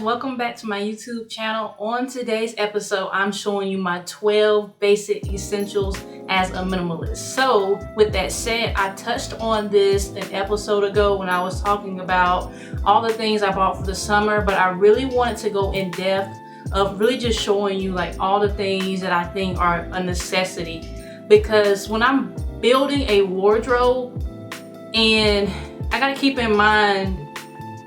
welcome back to my YouTube channel. On today's episode, I'm showing you my 12 basic essentials as a minimalist. So with that said, I touched on this an episode ago when I was talking about all the things I bought for the summer, but I really wanted to go in depth of really just showing you like all the things that I think are a necessity, because when I'm building a wardrobe, and I gotta keep in mind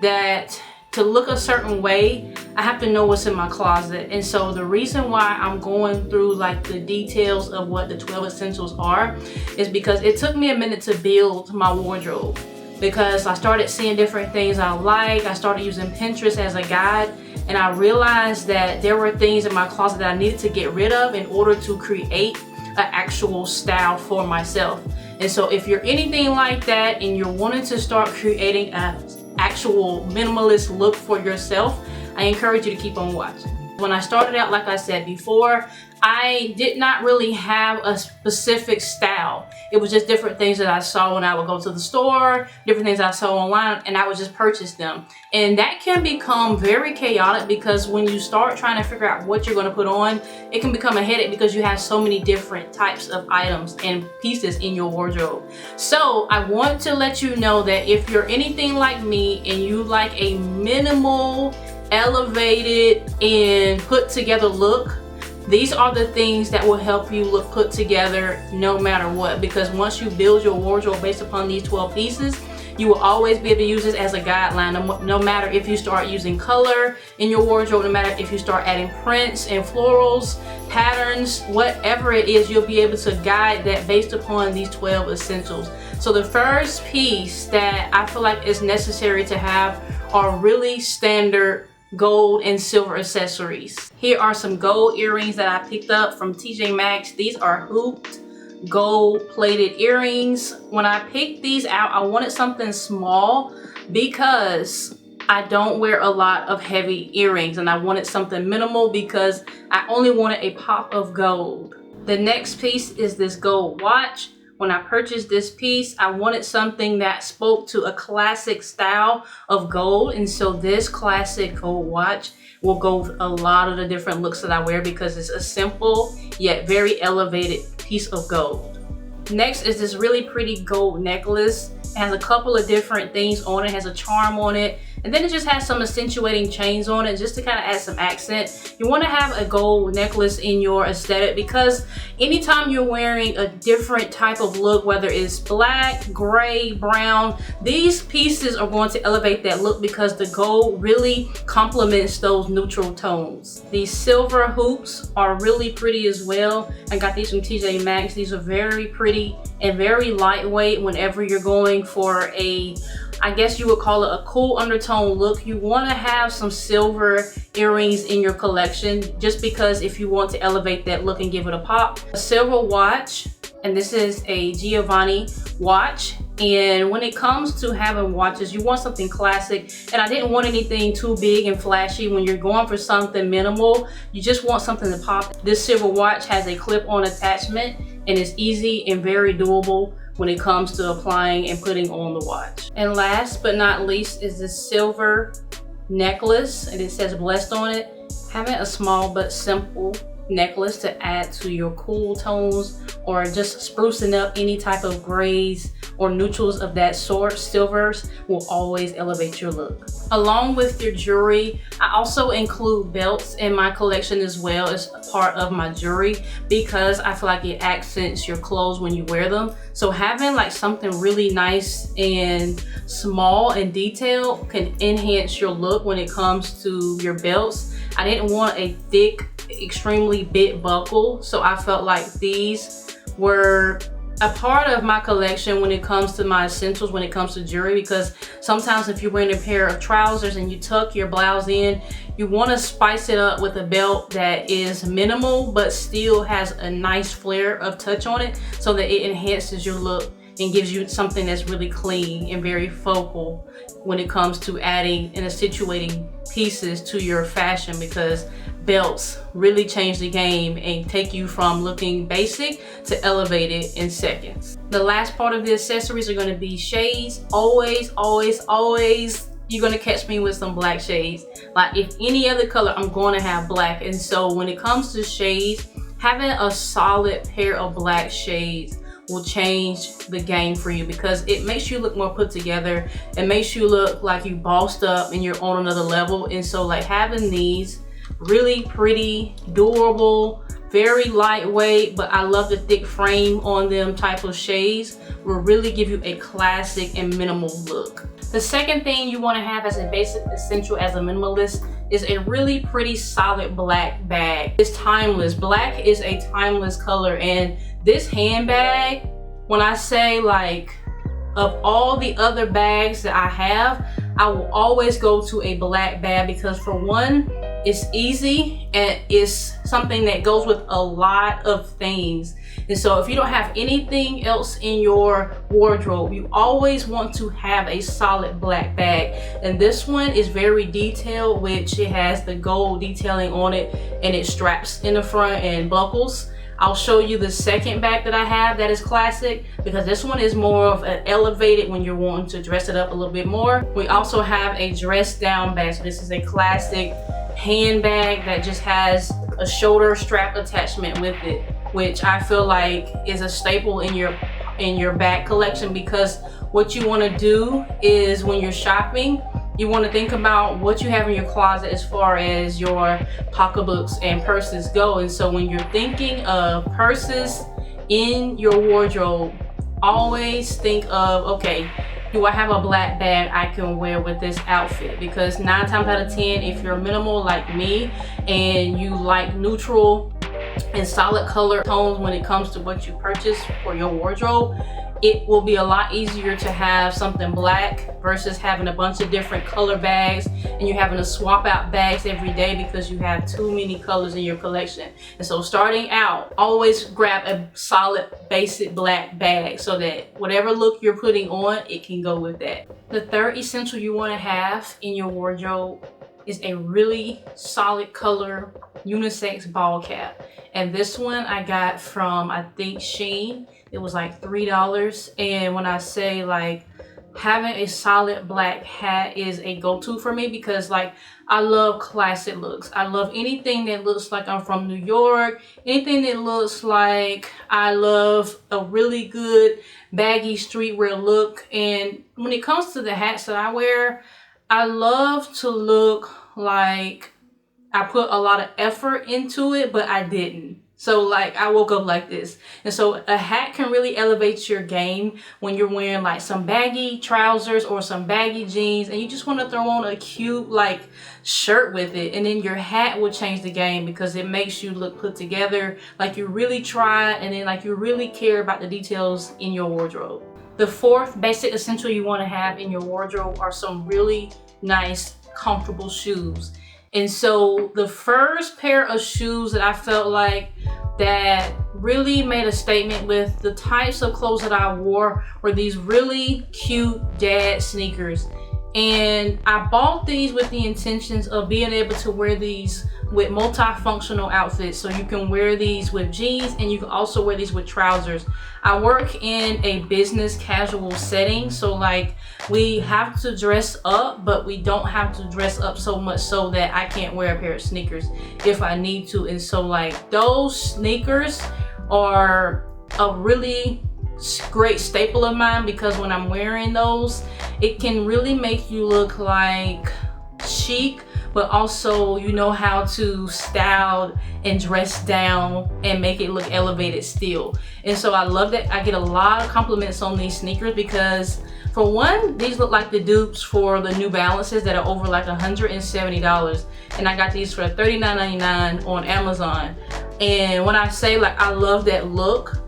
that to look a certain way, I have to know what's in my closet. And so the reason why I'm going through like the details of what the 12 essentials are is because it took me a minute to build my wardrobe, because I started seeing different things I like. I started using Pinterest as a guide, and I realized that there were things in my closet that I needed to get rid of in order to create an actual style for myself. And so if you're anything like that and you're wanting to start creating an actual minimalist look for yourself, I encourage you to keep on watching. When I started out, like I said before, I did not really have a specific style. It was just different things that I saw when I would go to the store, different things I saw online, and I would just purchase them. And that can become very chaotic, because when you start trying to figure out what you're going to put on, it can become a headache because you have so many different types of items and pieces in your wardrobe. So I want to let you know that if you're anything like me and you like a minimal, elevated, and put together look, these are the things that will help you look put together no matter what. Because once you build your wardrobe based upon these 12 pieces, you will always be able to use this as a guideline. No matter if you start using color in your wardrobe, no matter if you start adding prints and florals, patterns, whatever it is, you'll be able to guide that based upon these 12 essentials. So the first piece that I feel like is necessary to have are really standard gold and silver accessories. Here are some gold earrings that I picked up from TJ Maxx. These are hooped gold plated earrings. When I picked these out, I wanted something small because I don't wear a lot of heavy earrings, and I wanted something minimal because I only wanted a pop of gold. The next piece is this gold watch. When I purchased this piece, I wanted something that spoke to a classic style of gold, and so this classic gold watch will go with a lot of the different looks that I wear, because it's a simple yet very elevated piece of gold. Next is this really pretty gold necklace. It has a couple of different things on it. It has a charm on it, and then it just has some accentuating chains on it just to kind of add some accent. You want to have a gold necklace in your aesthetic, because anytime you're wearing a different type of look, whether it's black, gray, brown, these pieces are going to elevate that look because the gold really complements those neutral tones. These silver hoops are really pretty as well. I got these from TJ Maxx. These are very pretty and very lightweight whenever you're going for a, I guess you would call it a cool undertone look. You want to have some silver earrings in your collection, just because if you want to elevate that look and give it a pop. A silver watch, and this is a Giovanni watch. And when it comes to having watches, you want something classic, and I didn't want anything too big and flashy. When you're going for something minimal, you just want something to pop. This silver watch has a clip-on attachment, and it's easy and very doable when it comes to applying and putting on the watch. And last but not least is this silver necklace, and it says blessed on it. Having a small but simple necklace to add to your cool tones, or just sprucing up any type of grays or neutrals of that sort, silvers will always elevate your look. Along with your jewelry, I also include belts in my collection as well as part of my jewelry, because I feel like it accents your clothes when you wear them. So having like something really nice and small and detailed can enhance your look when it comes to your belts. I didn't want a thick, extremely big buckle, so I felt like these were a part of my collection when it comes to my essentials, when it comes to jewelry, because sometimes if you're wearing a pair of trousers and you tuck your blouse in, you want to spice it up with a belt that is minimal but still has a nice flare of touch on it, so that it enhances your look and gives you something that's really clean and very focal when it comes to adding and accentuating pieces to your fashion, because belts really change the game and take you from looking basic to elevated in seconds. The last part of the accessories are going to be shades. Always you're gonna catch me with some black shades. Like if any other color, I'm gonna have black. And so when it comes to shades, having a solid pair of black shades will change the game for you, because it makes you look more put together. It makes you look like you bossed up and you're on another level. And so like having these really pretty, durable, very lightweight, but I love the thick frame on them type of shades will really give you a classic and minimal look. The second thing you want to have as a basic essential as a minimalist is a really pretty solid black bag. It's timeless. Black is a timeless color, and this handbag, when I say like of all the other bags that I have, I will always go to a black bag because for one, it's easy and it's something that goes with a lot of things. And so if you don't have anything else in your wardrobe, you always want to have a solid black bag. And this one is very detailed, which it has the gold detailing on it, and it straps in the front and buckles. I'll show you the second bag that I have that is classic, because this one is more of an elevated when you're wanting to dress it up a little bit more. We also have a dress down bag. So this is a classic handbag that just has a shoulder strap attachment with it, which I feel like is a staple in your bag collection, because what you want to do is when you're shopping, you want to think about what you have in your closet as far as your pocketbooks and purses go. And so when you're thinking of purses in your wardrobe, always think of, okay, do I have a black bag I can wear with this outfit? Because 9 times out of 10, if you're minimal like me and you like neutral and solid color tones when it comes to what you purchase for your wardrobe, it will be a lot easier to have something black versus having a bunch of different color bags and you're having to swap out bags every day because you have too many colors in your collection. And so starting out, always grab a solid basic black bag so that whatever look you're putting on, it can go with that. The third essential you want to have in your wardrobe is a really solid color unisex ball cap. And this one I got from, I think, Shein. It was like $3. And when I say like having a solid black hat is a go-to for me, because like I love classic looks. I love anything that looks like I'm from New York, anything that looks like I love a really good baggy streetwear look. And when it comes to the hats that I wear, I love to look like I put a lot of effort into it, but I didn't. So like I woke up like this. And so a hat can really elevate your game when you're wearing like some baggy trousers or some baggy jeans and you just want to throw on a cute like shirt with it. And then your hat will change the game because it makes you look put together, like you really tried, and then like you really care about the details in your wardrobe. The fourth basic essential you want to have in your wardrobe are some really nice, comfortable shoes. And so the first pair of shoes that I felt like that really made a statement with the types of clothes that I wore were these really cute dad sneakers. And I bought these with the intentions of being able to wear these with multifunctional outfits. So you can wear these with jeans and you can also wear these with trousers. I work in a business casual setting, so like we have to dress up, but we don't have to dress up so much so that I can't wear a pair of sneakers if I need to. And so like those sneakers are a really great staple of mine, because when I'm wearing those, it can really make you look like chic, but also you know how to style and dress down and make it look elevated still. And so I love that. I get a lot of compliments on these sneakers because for one, these look like the dupes for the New Balances that are over like $170. And I got these for $39.99 on Amazon. And when I say like I love that look,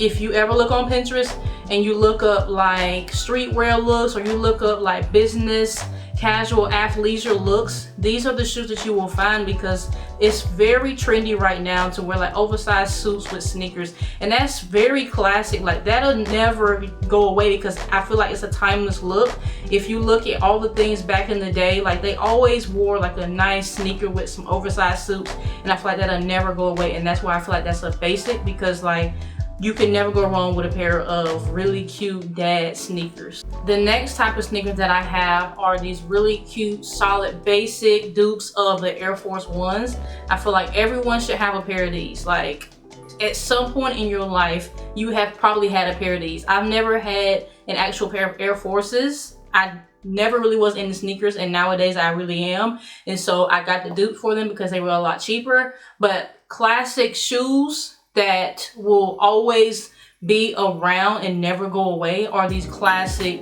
if you ever look on Pinterest and you look up like streetwear looks or you look up like business, casual, athleisure looks, these are the shoes that you will find, because it's very trendy right now to wear like oversized suits with sneakers. And that's very classic. Like that'll never go away because I feel like it's a timeless look. If you look at all the things back in the day, like they always wore like a nice sneaker with some oversized suits, and I feel like that'll never go away. And that's why I feel like that's a basic, because like you can never go wrong with a pair of really cute dad sneakers. The next type of sneakers that I have are these really cute, solid, basic dupes of the Air Force Ones. I feel like everyone should have a pair of these. Like, at some point in your life, you have probably had a pair of these. I've never had an actual pair of Air Forces. I never really was into sneakers, and nowadays I really am. And so I got the dupe for them because they were a lot cheaper. But classic shoes that will always be around and never go away are these classic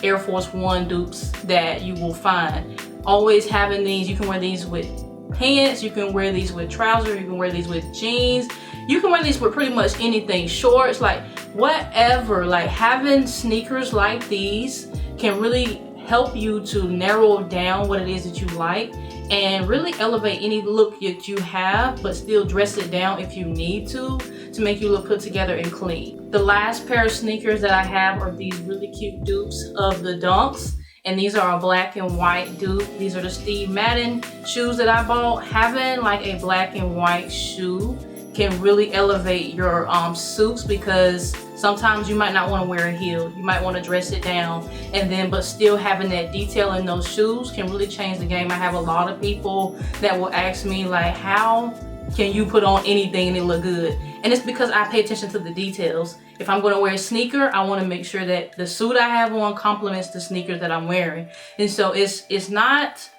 Air Force One dupes that you will find. Always having these. You can wear these with pants, you can wear these with trousers, you can wear these with jeans, you can wear these with pretty much anything, shorts, like whatever. Like, having sneakers like these can really help you to narrow down what it is that you like and really elevate any look that you have, but still dress it down if you need to make you look put together and clean. The last pair of sneakers that I have are these really cute dupes of the Dunks. And these are a black and white dupe. These are the Steve Madden shoes that I bought. Having like a black and white shoe can really elevate your suits, because sometimes you might not want to wear a heel. You might want to dress it down, and then but still having that detail in those shoes can really change the game. I have a lot of people that will ask me like, how can you put on anything and it look good? And it's because I pay attention to the details. If I'm going to wear a sneaker, I want to make sure that the suit I have on complements the sneakers that I'm wearing. And so it's not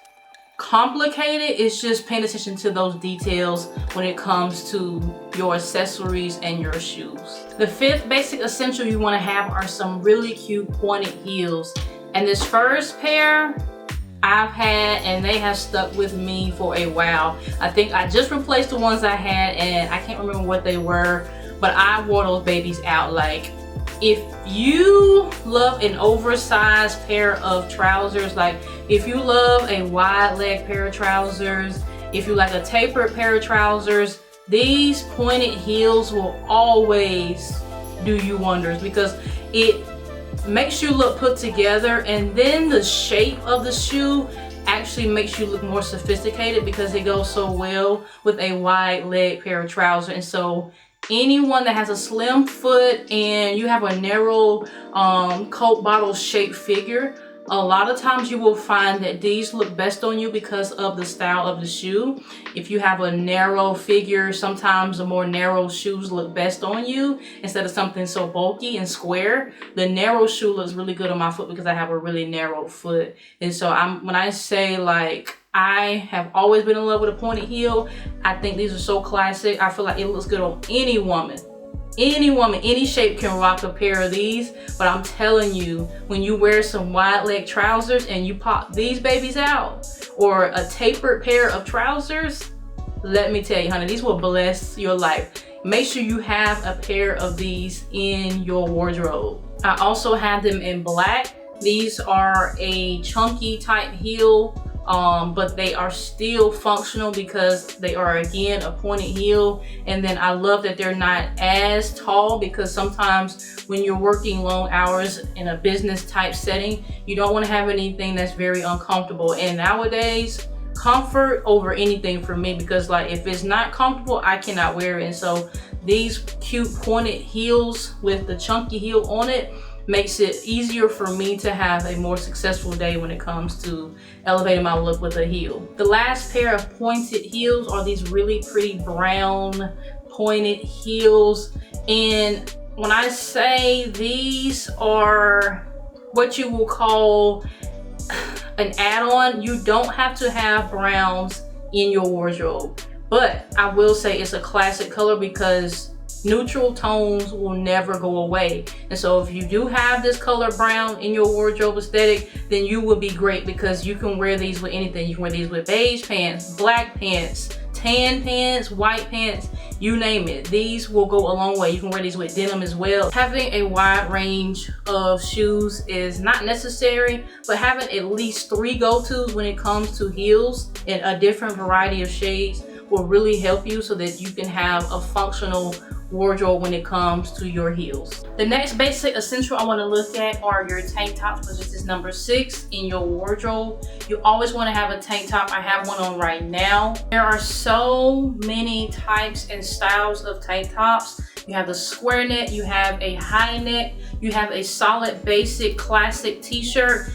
complicated. It's just paying attention to those details when it comes to your accessories and your shoes. The fifth basic essential you want to have are some really cute pointed heels. And this first pair I've had, and they have stuck with me for a while. I think I just replaced the ones I had, and I can't remember what they were, but I wore those babies out. Like, if you love an oversized pair of trousers, like if you love a wide leg pair of trousers, if you like a tapered pair of trousers, these pointed heels will always do you wonders, because it makes you look put together, and then the shape of the shoe actually makes you look more sophisticated because it goes so well with a wide leg pair of trousers. And so anyone that has a slim foot and you have a narrow Coke bottle shaped figure, a lot of times you will find that these look best on you because of the style of the shoe. If you have a narrow figure, sometimes the more narrow shoes look best on you instead of something so bulky and square. The narrow shoe looks really good on my foot because I have a really narrow foot. And so when I say like, I have always been in love with a pointed heel, I think these are so classic. I feel like it looks good on any woman. Any woman, any shape can rock a pair of these. But I'm telling you, when you wear some wide leg trousers and you pop these babies out, or a tapered pair of trousers, let me tell you, honey, these will bless your life. Make sure you have a pair of these in your wardrobe. I also have them in black. These are a chunky type heel, but they are still functional because they are, again, a pointed heel. And then I love that they're not as tall, because sometimes when you're working long hours in a business type setting, you don't want to have anything that's very uncomfortable. And nowadays, comfort over anything for me, because like if it's not comfortable, I cannot wear it. And so these cute pointed heels with the chunky heel on it makes it easier for me to have a more successful day when it comes to elevating my look with a heel. The last pair of pointed heels are these really pretty brown pointed heels. And when I say these are what you will call an add-on, you don't have to have browns in your wardrobe. But I will say it's a classic color because neutral tones will never go away. And so if you do have this color brown in your wardrobe aesthetic, then you will be great, because you can wear these with anything. You can wear these with beige pants, black pants, tan pants, white pants, you name it. These will go a long way. You can wear these with denim as well. Having a wide range of shoes is not necessary, but having at least 3 go-tos when it comes to heels in a different variety of shades will really help you so that you can have a functional wardrobe when it comes to your heels. The next basic essential I want to look at are your tank tops, which is number 6 in your wardrobe. You always want to have a tank top. I have one on right now. There are so many types and styles of tank tops. You have the square neck, you have a high neck, you have a solid basic classic t-shirt.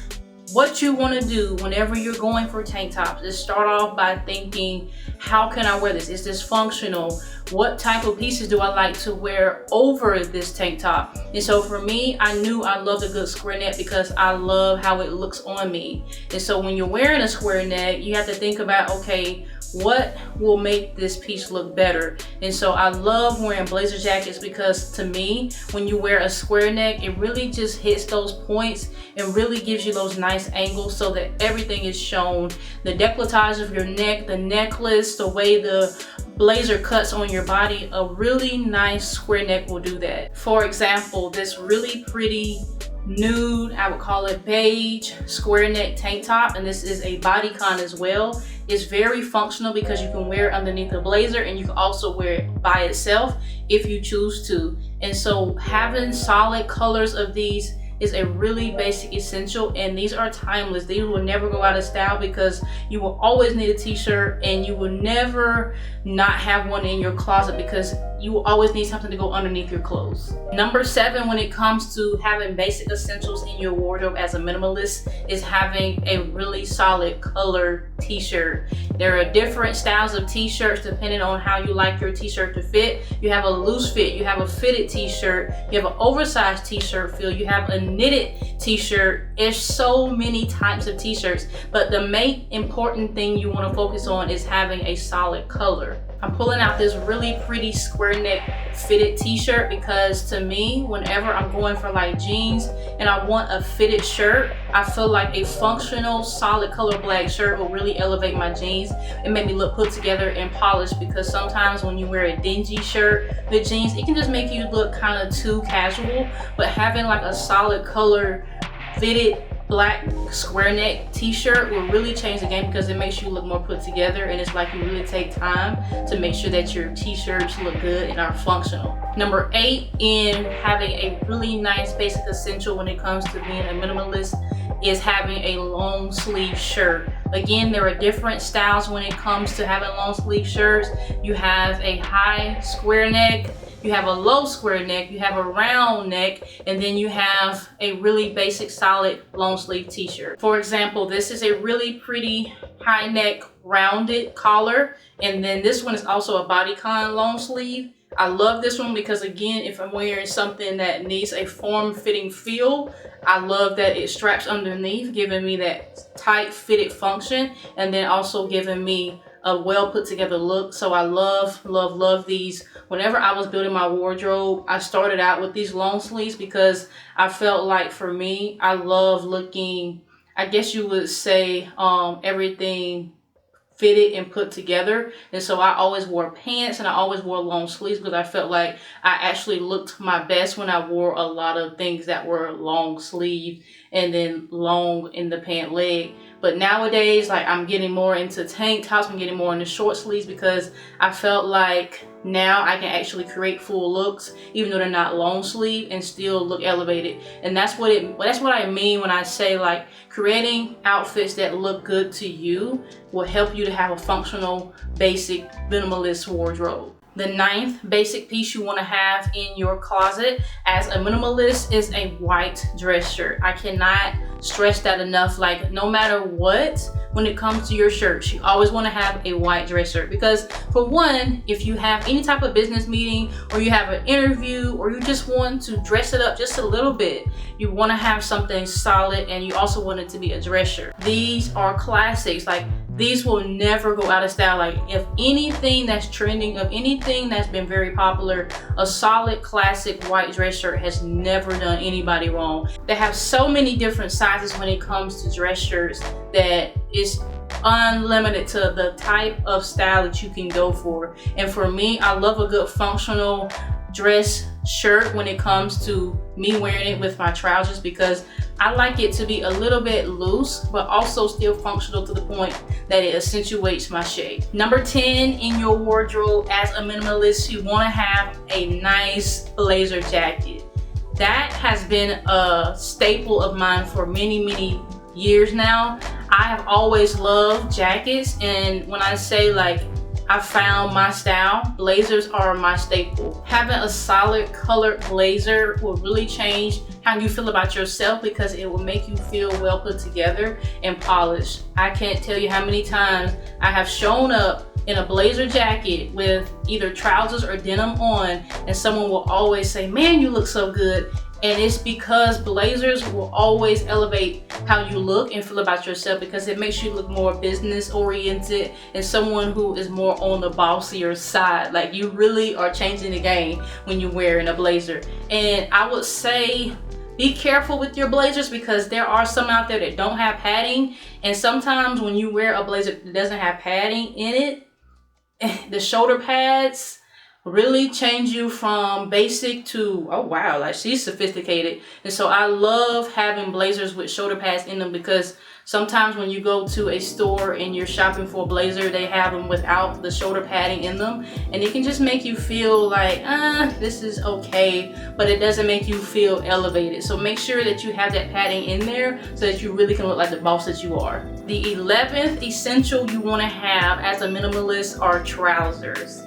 What you want to do whenever you're going for tank tops is start off by thinking, how can I wear this? Is this functional? What type of pieces do I like to wear over this tank top? And so for me, I knew I loved a good square neck because I love how it looks on me. And so when you're wearing a square neck, you have to think about, okay, what will make this piece look better? And so I love wearing blazer jackets because to me, when you wear a square neck, it really just hits those points and really gives you those nice angles so that everything is shown. The décolletage of your neck, the necklace, the way the blazer cuts on your body, a really nice square neck will do that. For example, this really pretty nude, I would call it beige, square neck tank top, and this is a bodycon as well. It's very functional because you can wear it underneath a blazer and you can also wear it by itself if you choose to. And so having solid colors of these is a really basic essential, and these are timeless. These will never go out of style because you will always need a t-shirt and you will never not have one in your closet because you will always need something to go underneath your clothes. Number 7, when it comes to having basic essentials in your wardrobe as a minimalist, is having a really solid color t-shirt. There are different styles of t-shirts depending on how you like your t-shirt to fit. You have a loose fit, you have a fitted t-shirt, you have an oversized t-shirt feel, you have a knitted t-shirt. There's so many types of t-shirts, but the main important thing you want to focus on is having a solid color. I'm pulling out this really pretty square neck fitted t-shirt because to me, whenever I'm going for like jeans and I want a fitted shirt, I feel like a functional solid color black shirt will really elevate my jeans and make me look put together and polished, because sometimes when you wear a dingy shirt with jeans, it can just make you look kind of too casual. But having like a solid color fitted black square neck t-shirt will really change the game because it makes you look more put together, and it's like you really take time to make sure that your t-shirts look good and are functional. Number 8 in having a really nice basic essential when it comes to being a minimalist is having a long sleeve shirt. Again, there are different styles when it comes to having long sleeve shirts. You have a high square neck, you have a low square neck, you have a round neck, and then you have a really basic solid long sleeve t-shirt. For example, this is a really pretty high neck rounded collar, and then this one is also a bodycon long sleeve. I love this one because again, if I'm wearing something that needs a form-fitting feel, I love that it straps underneath, giving me that tight fitted function, and then also giving me a well put together look. So I love these. Whenever I was building my wardrobe, I started out with these long sleeves because I felt like for me, I love looking, I guess you would say, everything fitted and put together. And so I always wore pants and I always wore long sleeves because I felt like I actually looked my best when I wore a lot of things that were long sleeve and then long in the pant leg. But nowadays, like, I'm getting more into tank tops, I'm getting more into short sleeves because I felt like now I can actually create full looks even though they're not long sleeve and still look elevated. And that's what I mean when I say like creating outfits that look good to you will help you to have a functional, basic, minimalist wardrobe. The 9th basic piece you want to have in your closet as a minimalist is a white dress shirt. I cannot stress that enough. Like, no matter what, when it comes to your shirts, you always want to have a white dress shirt because, for one, if you have any type of business meeting or you have an interview or you just want to dress it up just a little bit, you want to have something solid, and you also want it to be a dress shirt. These are classics. Like, these will never go out of style. Like, if anything that's trending, of anything that's been very popular, a solid classic white dress shirt has never done anybody wrong. They have so many different sizes when it comes to dress shirts that it's unlimited to the type of style that you can go for. And for me, I love a good functional dress shirt when it comes to me wearing it with my trousers, because I like it to be a little bit loose but also still functional to the point that it accentuates my shape. Number 10 in your wardrobe as a minimalist, you want to have a nice blazer jacket. That has been a staple of mine for many years now. I have always loved jackets, and when I say like I found my style, blazers are my staple. Having a solid colored blazer will really change how you feel about yourself, because it will make you feel well put together and polished. I can't tell you how many times I have shown up in a blazer jacket with either trousers or denim on, and someone will always say, "Man, you look so good." And it's because blazers will always elevate how you look and feel about yourself, because it makes you look more business oriented and someone who is more on the bossier side. Like, you really are changing the game when you're wearing a blazer. And I would say be careful with your blazers, because there are some out there that don't have padding, and sometimes when you wear a blazer that doesn't have padding in it, the shoulder pads really change you from basic to, oh wow, like she's sophisticated. And so I love having blazers with shoulder pads in them, because sometimes when you go to a store and you're shopping for a blazer, they have them without the shoulder padding in them, and it can just make you feel like, this is okay, but it doesn't make you feel elevated. So make sure that you have that padding in there so that you really can look like the boss that you are. The 11th essential you want to have as a minimalist are trousers.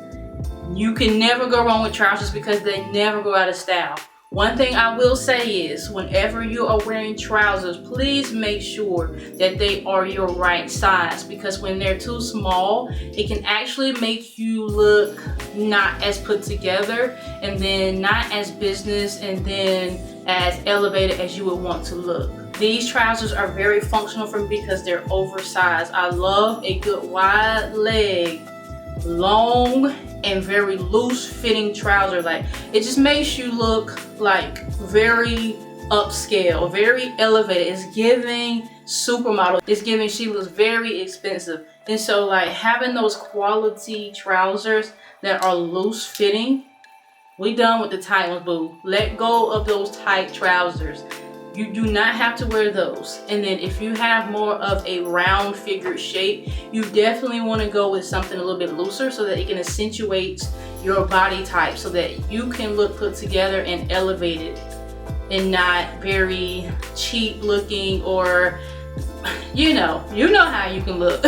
You can never go wrong with trousers because they never go out of style. One thing I will say is, whenever you are wearing trousers, please make sure that they are your right size, because when they're too small, it can actually make you look not as put together, and then not as business, and then as elevated as you would want to look. These trousers are very functional for me because they're oversized. I love a good wide leg, long and very loose fitting trouser. Like, it just makes you look like very upscale, very elevated. It's giving supermodel. It's giving she looks very expensive. And so like having those quality trousers that are loose fitting, we done with the tight ones, boo. Let go of those tight trousers. You do not have to wear those. And then if you have more of a round figured shape, you definitely want to go with something a little bit looser so that it can accentuate your body type, so that you can look put together and elevated and not very cheap looking, or you know how you can look.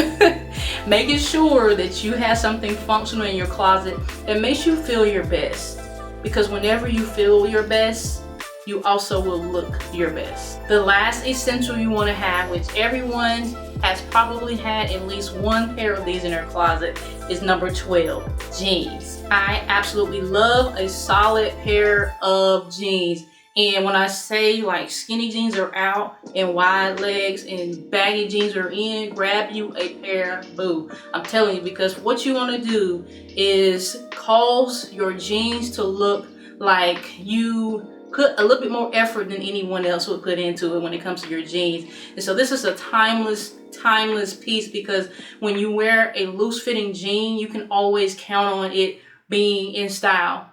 Making sure that you have something functional in your closet that makes you feel your best, because whenever you feel your best, you also will look your best. The last essential you want to have, which everyone has probably had at least one pair of these in their closet, is number 12, jeans. I absolutely love a solid pair of jeans. And when I say like skinny jeans are out and wide legs and baggy jeans are in, grab you a pair, boo. I'm telling you, because what you want to do is cause your jeans to look like you put a little bit more effort than anyone else would put into it when it comes to your jeans. And so this is a timeless piece, because when you wear a loose fitting jean, you can always count on it being in style.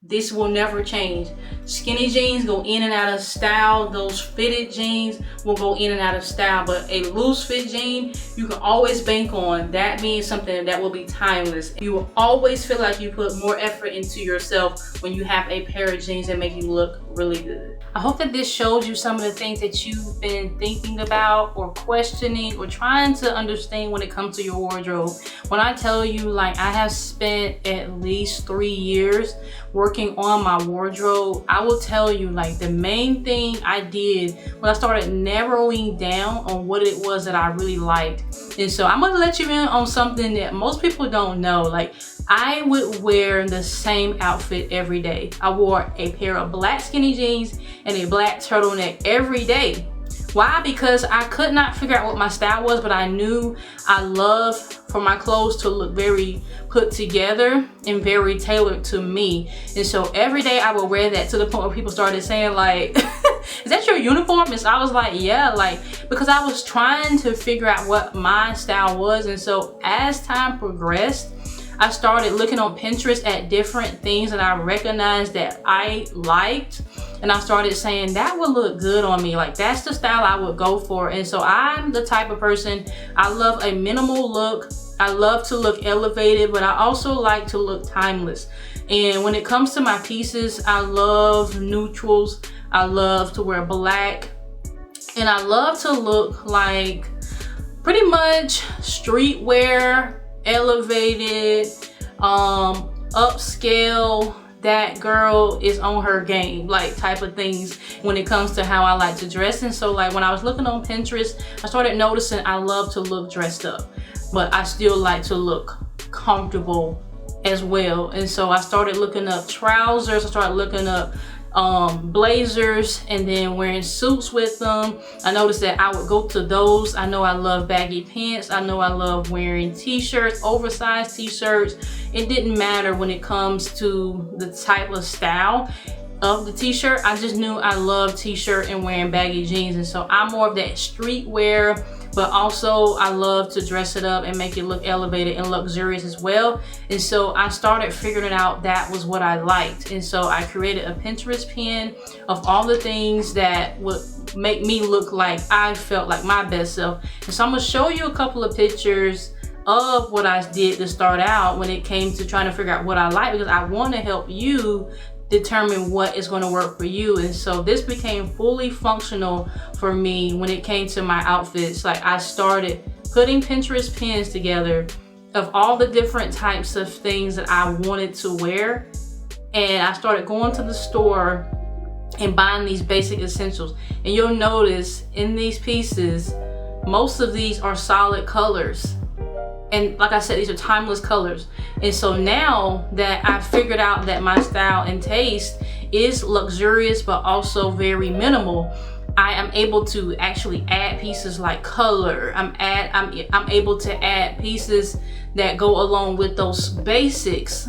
This will never change. Skinny jeans go in and out of style. Those fitted jeans will go in and out of style. But a loose fit jean, you can always bank on that being something that will be timeless. You will always feel like you put more effort into yourself when you have a pair of jeans that make you look really good. I hope that this shows you some of the things that you've been thinking about or questioning or trying to understand when it comes to your wardrobe. When I tell you, like, I have spent at least 3 years working on my wardrobe, I will tell you, like, the main thing I did when I started narrowing down on what it was that I really liked. And so I'm gonna let you in on something that most people don't know. Like, I would wear the same outfit every day. I wore a pair of black skinny jeans and a black turtleneck every day. Why? Because I could not figure out what my style was, but I knew I love for my clothes to look very put together and very tailored to me. And so every day I would wear that, to the point where people started saying, like, is that your uniform? And so I was like, yeah, like, because I was trying to figure out what my style was. And so as time progressed, I started looking on Pinterest at different things that I recognized that I liked, and I started saying that would look good on me. Like, that's the style I would go for. And so I'm the type of person, I love a minimal look. I love to look elevated, but I also like to look timeless. And when it comes to my pieces, I love neutrals. I love to wear black, and I love to look like pretty much streetwear, elevated, upscale, that girl is on her game, like type of things when it comes to how I like to dress. And so like when I was looking on Pinterest, I started noticing I love to look dressed up, but I still like to look comfortable as well. And so I started looking up trousers, I started looking up blazers, and then wearing suits with them. I noticed that I would go to those. I know I love baggy pants. I know I love wearing t-shirts, oversized t-shirts. It didn't matter when it comes to the type of style of the t-shirt. I just knew I love t-shirt and wearing baggy jeans. And so I'm more of that streetwear, but also I love to dress it up and make it look elevated and luxurious as well. And so I started figuring out that was what I liked. And so I created a Pinterest pin of all the things that would make me look like I felt like my best self. And so I'm gonna show you a couple of pictures of what I did to start out when it came to trying to figure out what I like, because I want to help you determine what is going to work for you. And so this became fully functional for me when it came to my outfits. Like, I started putting Pinterest pins together of all the different types of things that I wanted to wear, and I started going to the store and buying these basic essentials. And you'll notice in these pieces, most of these are solid colors. And like I said, these are timeless colors. And so now that I figured out that my style and taste is luxurious but also very minimal, I am able to actually add pieces like color. I'm able to add pieces that go along with those basics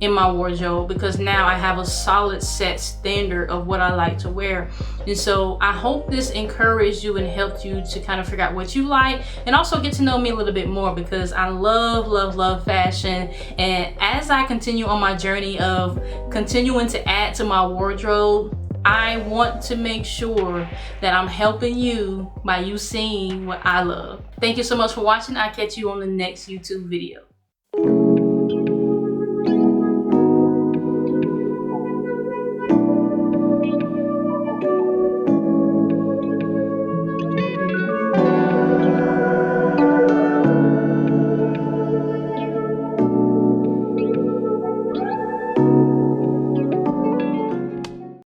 in my wardrobe, because now I have a solid set standard of what I like to wear. And so I hope this encouraged you and helped you to kind of figure out what you like, and also get to know me a little bit more, because I love fashion. And as I continue on my journey of continuing to add to my wardrobe, I want to make sure that I'm helping you by you seeing what I love. Thank you so much for watching. I'll catch you on the next YouTube video.